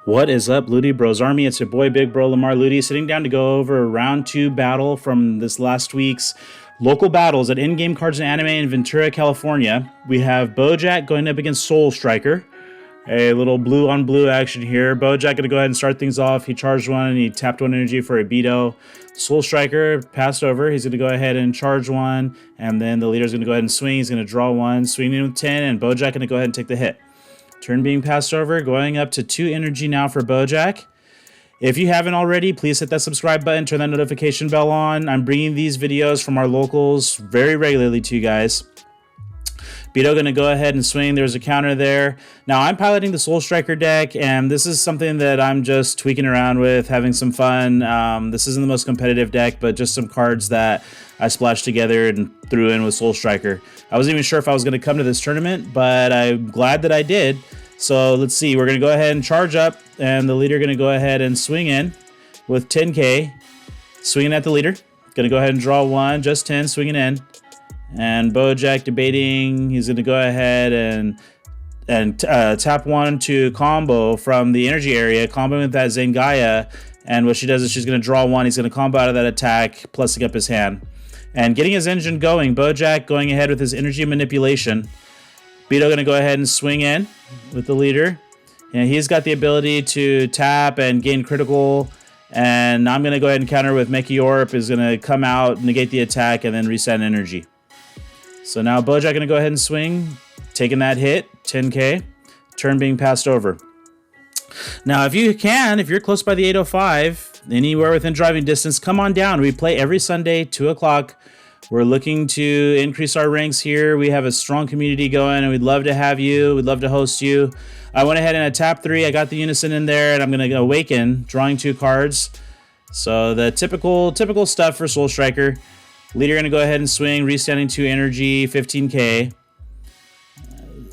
What is up, Ludi Bros Army? It's your boy Big Bro Lamar Ludi, sitting down to go over a round 2 battle from this last week's local battles at Endgame Cards and Anime in Ventura, California. We have Boujack going up against Soul Striker. A little blue on blue action here. Boujack going to go ahead and start things off. He charged one and he tapped one energy for a Beto. Soul Striker passed over. He's going to go ahead and charge one, and then the leader's going to go ahead and swing. He's going to draw one, swing in with 10, and Boujack going to go ahead and take the hit. Turn being passed over, going up to 2 energy now for Boujack. If you haven't already, please hit that subscribe button, turn that notification bell on. I'm bringing these videos from our locals very regularly to you guys. Beto going to go ahead and swing. There's a counter there. Now, I'm piloting the Soul Striker deck, and this is something that I'm just tweaking around with, having some fun. This isn't the most competitive deck, but just some cards that I splashed together and threw in with Soul Striker. I wasn't even sure if I was going to come to this tournament, but I'm glad that I did. So let's see. We're going to go ahead and charge up, and the leader going to go ahead and swing in with 10K. Swinging at the leader. Going to go ahead and draw one, just 10, swinging in. And Boujack debating. He's going to go ahead and tap one to combo from the energy area, combo with that Zengaya. And what she does is she's going to draw one. He's going to combo out of that attack, plussing up his hand. And getting his engine going, Boujack going ahead with his energy manipulation. Beto going to go ahead and swing in with the leader. And he's got the ability to tap and gain critical. And I'm going to go ahead and counter with Mekiorp is going to come out, negate the attack, and then reset energy. So now Boujack going to go ahead and swing, taking that hit, 10K, turn being passed over. Now, if you're close by the 805, anywhere within driving distance, come on down. We play every Sunday, 2 o'clock. We're looking to increase our ranks here. We have a strong community going, and we'd love to have you. We'd love to host you. I went ahead and I tapped 3. I got the Unison in there, and I'm going to awaken, drawing 2 cards. So the typical stuff for Soul Striker. Leader going to go ahead and swing, restanding 2 energy, 15K.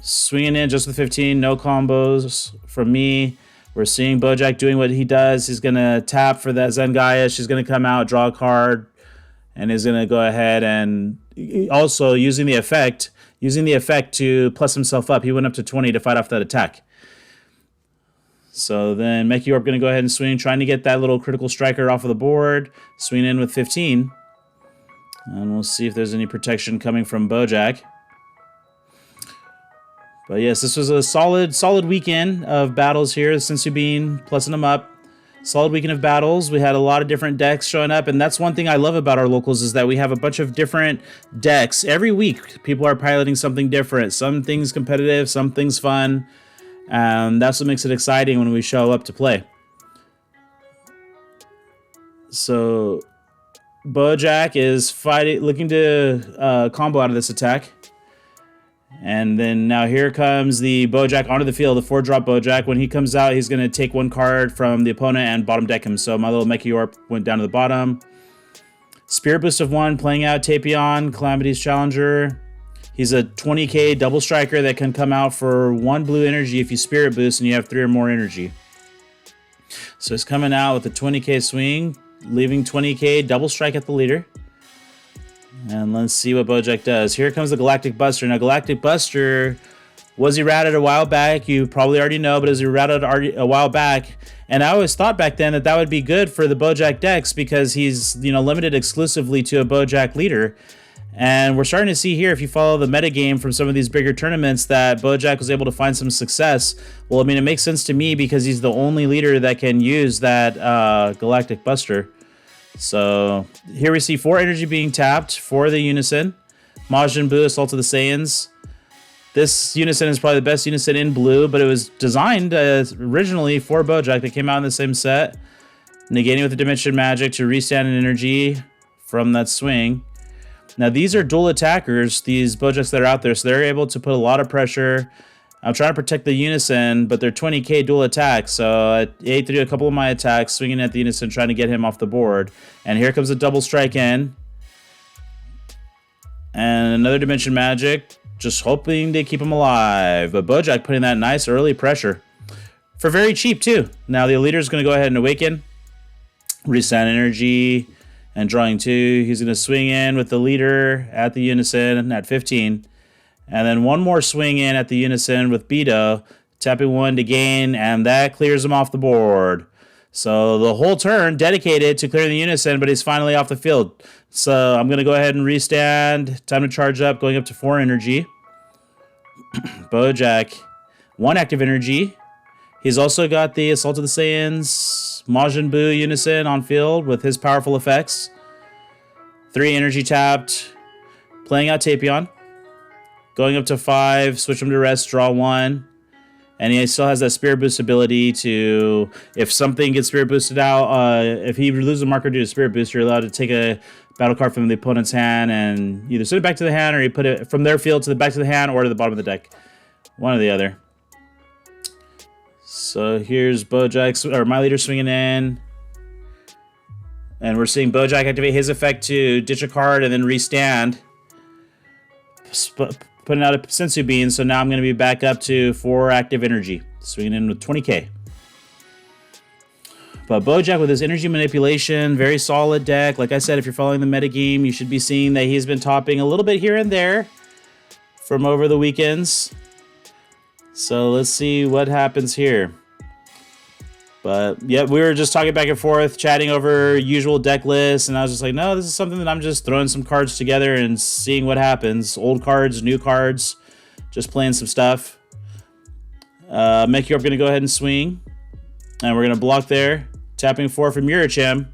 Swinging in just with 15, no combos from me. We're seeing Boujack doing what he does. He's going to tap for that Zengaya. She's going to come out, draw a card, and is going to go ahead and also using the effect to plus himself up. He went up to 20 to fight off that attack. So then Mekiorp going to go ahead and swing, trying to get that little critical striker off of the board. Swing in with 15. And we'll see if there's any protection coming from Boujack. But yes, this was a solid weekend of battles here. Since you've been plussing them up. Solid weekend of battles. We had a lot of different decks showing up. And that's one thing I love about our locals is that we have a bunch of different decks. Every week, people are piloting something different. Some things competitive, some things fun. And that's what makes it exciting when we show up to play. So Boujack is looking to combo out of this attack. And then now here comes the Boujack onto the field, the 4-drop Boujack. When he comes out, he's going to take 1 card from the opponent and bottom deck him. So my little Mekiorp went down to the bottom. Spirit Boost of 1, playing out Tapion, Calamity's Challenger. He's a 20K double striker that can come out for 1 blue energy if you Spirit Boost and you have 3 or more energy. So he's coming out with a 20K swing, leaving 20K double strike at the leader. And let's see what Boujack does. Here comes the Galactic Buster. Now, Galactic Buster was errated a while back. You probably already know, but it was errated a while back. And I always thought back then that would be good for the Boujack decks because he's, limited exclusively to a Boujack leader. And we're starting to see here, if you follow the metagame from some of these bigger tournaments, that Boujack was able to find some success. Well, it makes sense to me because he's the only leader that can use that Galactic Buster. So here we see 4 energy being tapped for the Unison. Majin Buu, Assault of the Saiyans. This Unison is probably the best Unison in blue, but it was designed originally for Boujack. That came out in the same set. Negating with the Dimension Magic to restand an energy from that swing. Now these are dual attackers, these Boujacks that are out there, so they're able to put a lot of pressure. I'm trying to protect the Unison, but they're 20K dual attacks. So I ate through a couple of my attacks, swinging at the Unison, trying to get him off the board. And here comes a double strike in. And another Dimension Magic, just hoping to keep him alive. But Boujack putting that nice early pressure. For very cheap, too. Now the leader's going to go ahead and awaken. Reset energy. And drawing 2. He's going to swing in with the leader at the Unison at 15. And then 1 more swing in at the Unison with Beto tapping 1 to gain, and that clears him off the board. So the whole turn dedicated to clearing the unison, but he's finally off the field. So I'm going to go ahead and restand. Time to charge up, going up to 4 energy. Boujack, 1 active energy. He's also got the Assault of the Saiyans, Majin Buu unison on field with his powerful effects. 3 energy tapped. Playing out Tapion. Going up to 5, switch him to rest, draw 1. And he still has that Spirit Boost ability to, if something gets Spirit Boosted out, if he loses a marker due to Spirit Boost, you're allowed to take a battle card from the opponent's hand and either send it back to the hand or you put it from their field to the back to the hand or to the bottom of the deck. One or the other. So here's Bojack, or my leader swinging in. And we're seeing Boujack activate his effect to ditch a card and then restand. Putting out a Sensu Bean, so now I'm going to be back up to 4 active energy. Swinging in with 20k. But Boujack with his energy manipulation, very solid deck. Like I said, if you're following the metagame, you should be seeing that he's been topping a little bit here and there from over the weekends. So let's see what happens here. But yeah, we were just talking back and forth, chatting over usual deck lists, and I was just like, no, this is something that I'm just throwing some cards together and seeing what happens. Old cards, new cards, just playing some stuff. Mekyorp going to go ahead and swing, and we're going to block there. Tapping 4 for Murichim.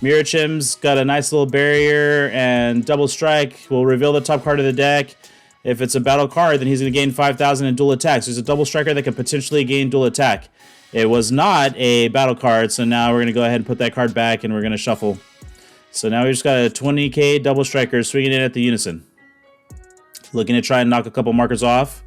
Murichim's got a nice little barrier, and double strike will reveal the top card of the deck. If it's a battle card, then he's going to gain 5,000 in dual attacks. There's a double striker that can potentially gain dual attack. It was not a battle card, so now we're going to go ahead and put that card back, and we're going to shuffle. So now we just got a 20k double striker swinging in at the unison. Looking to try and knock a couple markers off.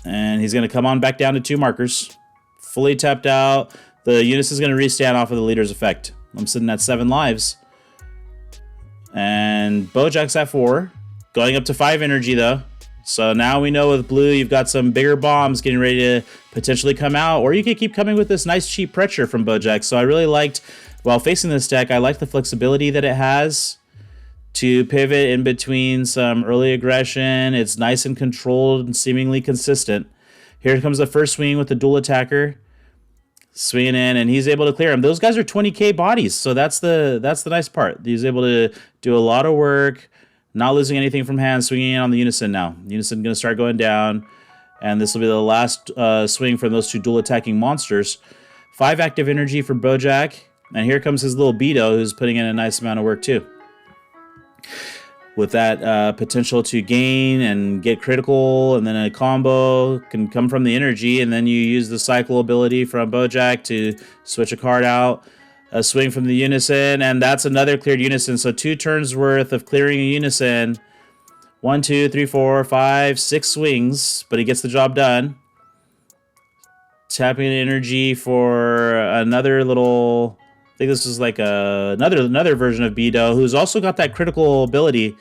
And he's going to come on back down to 2 markers. Fully tapped out. The unison is going to restand off of the leader's effect. I'm sitting at 7 lives. And Bojack's at 4. Going up to 5 energy, though. So now we know with blue, you've got some bigger bombs getting ready to potentially come out, or you could keep coming with this nice cheap pressure from Boujack. So I really liked, while facing this deck, I like the flexibility that it has to pivot in between some early aggression. It's nice and controlled and seemingly consistent. Here comes the first swing with the dual attacker. Swinging in, and he's able to clear him. Those guys are 20k bodies, so that's the nice part. He's able to do a lot of work. Not losing anything from hand, swinging in on the unison now. Unison going to start going down, and this will be the last swing from those 2 dual attacking monsters. 5 active energy for Boujack, and here comes his little Beto, who's putting in a nice amount of work too. With that potential to gain and get critical, and then a combo can come from the energy, and then you use the cycle ability from Boujack to switch a card out. A swing from the unison, and that's another cleared unison. So 2 turns worth of clearing a unison. 1, 2, 3, 4, 5, 6 swings, but he gets the job done. Tapping energy for another little, I think this is like another version of Beto, who's also got that critical ability.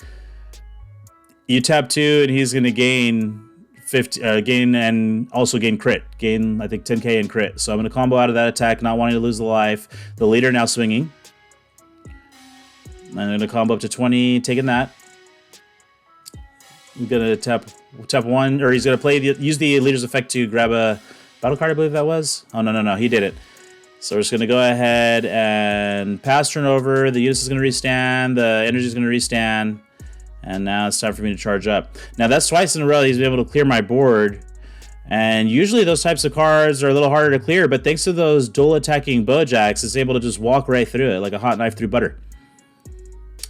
You tap 2, and he's going to gain 50, gain and also gain crit. Gain, I think, 10k in crit. So I'm going to combo out of that attack, not wanting to lose the life. The leader now swinging. I'm going to combo up to 20, taking that. I'm going to tap 1, or he's going to use the leader's effect to grab a battle card, I believe that was. Oh, no, he did it. So we're just going to go ahead and pass turn over. The unison is going to restand. The energy is going to restand. And now it's time for me to charge up. Now that's twice in a row he's been able to clear my board. And usually those types of cards are a little harder to clear, but thanks to those dual attacking Bojacks, it's able to just walk right through it like a hot knife through butter.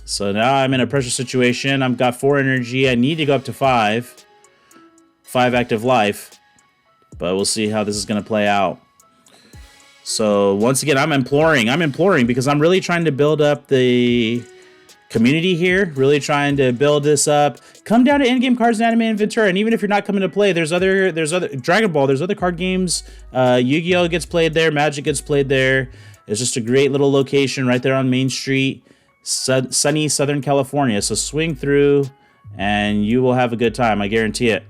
So now I'm in a pressure situation. I've got 4 energy. I need to go up to 5. 5 active life. But we'll see how this is going to play out. So once again, I'm imploring because I'm really trying to build up the community here, really trying to build this up. Come down to Endgame Cards and Anime and Ventura, and even if you're not coming to play, there's other Dragon Ball, there's other card games. Yu-Gi-Oh gets played there, Magic gets played there. It's just a great little location right there on Main Street, sunny Southern California. So swing through, and you will have a good time. I guarantee it.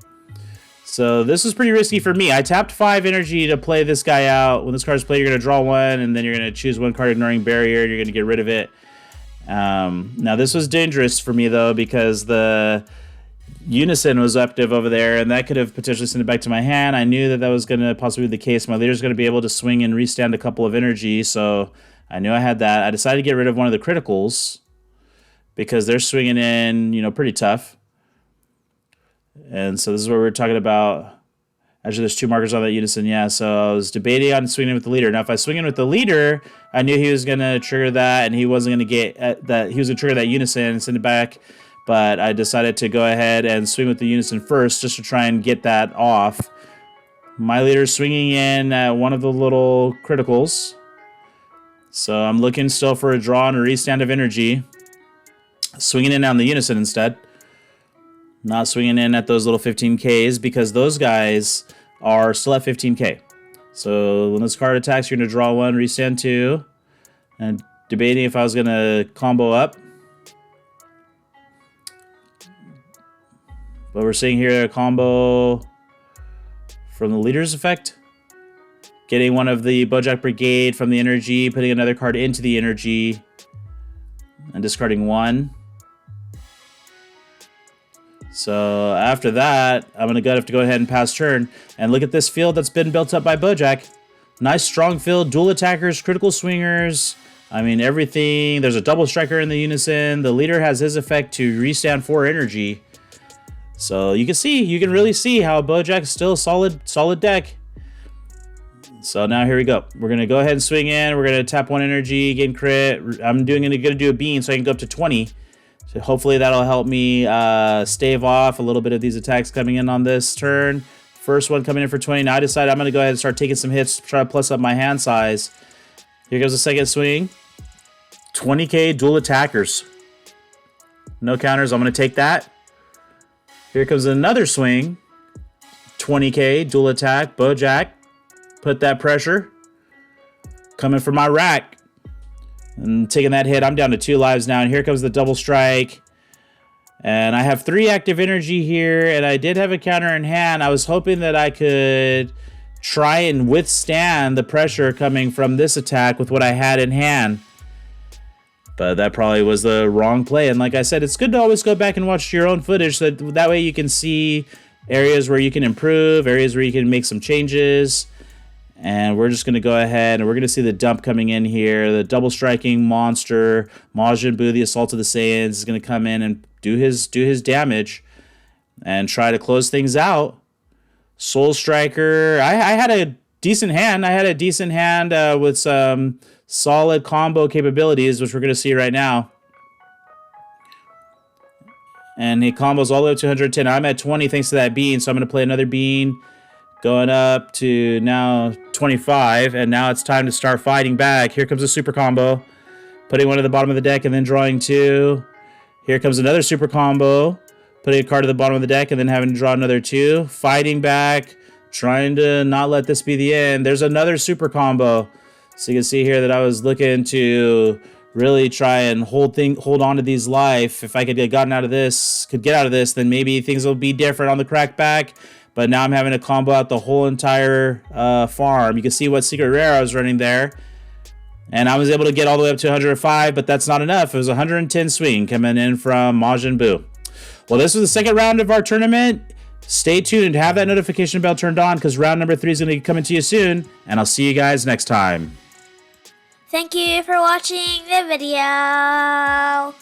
So this is pretty risky for me. I tapped 5 energy to play this guy out. When this card is played, you're going to draw 1, and then you're going to choose 1 card ignoring barrier. You're going to get rid of it. Now this was dangerous for me though, because Unison was active over there, and that could have potentially sent it back to my hand. I knew that that was going to possibly be the case. My leader's going to be able to swing and restand a couple of energy, so I knew I had that. I decided to get rid of one of the criticals because they're swinging in, you know, pretty tough. And so this is what we're talking about. Actually, there's 2 markers on that Unison, yeah. So I was debating on swinging with the leader. Now, if I swing in with the leader, I knew he was going to trigger that, and he wasn't going to get that. He was going to trigger that Unison and send it back. But I decided to go ahead and swing with the Unison first just to try and get that off. My leader's swinging in at one of the little criticals. So I'm looking still for a draw and a restand of energy. Swinging in on the Unison instead. Not swinging in at those little 15Ks because those guys are still at 15K. So when this card attacks, you're going to draw 1, restand 2. And debating if I was going to combo up. But we're seeing here a combo from the leader's effect. Getting one of the Boujack Brigade from the energy, putting another card into the energy, and discarding 1. So after that, I'm going to have to go ahead and pass turn. And look at this field that's been built up by Boujack. Nice strong field, dual attackers, critical swingers. I mean, everything. There's a double striker in the Unison. The leader has his effect to restand 4 energy. So you can really see how Bojack's still a solid deck. So now here we go. We're going to go ahead and swing in. We're going to tap 1 energy, gain crit. I'm going to do a bean so I can go up to 20. So hopefully that'll help me stave off a little bit of these attacks coming in on this turn. First one coming in for 20. Now I decided I'm going to go ahead and start taking some hits, try to plus up my hand size. Here goes the second swing. 20k dual attackers. No counters. I'm going to take that. Here comes another swing. 20k dual attack. Boujack. Put that pressure. Coming for my rack. And taking that hit. I'm down to 2 lives now. And here comes the double strike. And I have 3 active energy here. And I did have a counter in hand. I was hoping that I could try and withstand the pressure coming from this attack with what I had in hand. But that probably was the wrong play. And like I said, it's good to always go back and watch your own footage. So that way you can see areas where you can improve, areas where you can make some changes. And we're just going to go ahead and we're going to see the dump coming in here. The double striking monster, Majin Buu, the Assault of the Saiyans, is going to come in and do his damage and try to close things out. Soul Striker. I had a decent hand. With some solid combo capabilities, which we're going to see right now. And he combos all the way up to 110. I'm at 20 thanks to that bean, so I'm going to play another bean. Going up to now 25, and now it's time to start fighting back. Here comes a super combo. Putting 1 at the bottom of the deck and then drawing 2. Here comes another super combo. Putting a card at the bottom of the deck and then having to draw another 2. Fighting back. Trying to not let this be the end. There's another super combo. So you can see here that I was looking to really try and hold on to these life. If I could get out of this, then maybe things will be different on the crackback. But now I'm having to combo out the whole entire farm. You can see what secret rare I was running there. And I was able to get all the way up to 105, but that's not enough. It was 110 swing coming in from Majin Buu. Well, this was the second round of our tournament. Stay tuned and have that notification bell turned on because round number 3 is going to be coming to you soon. And I'll see you guys next time. Thank you for watching the video.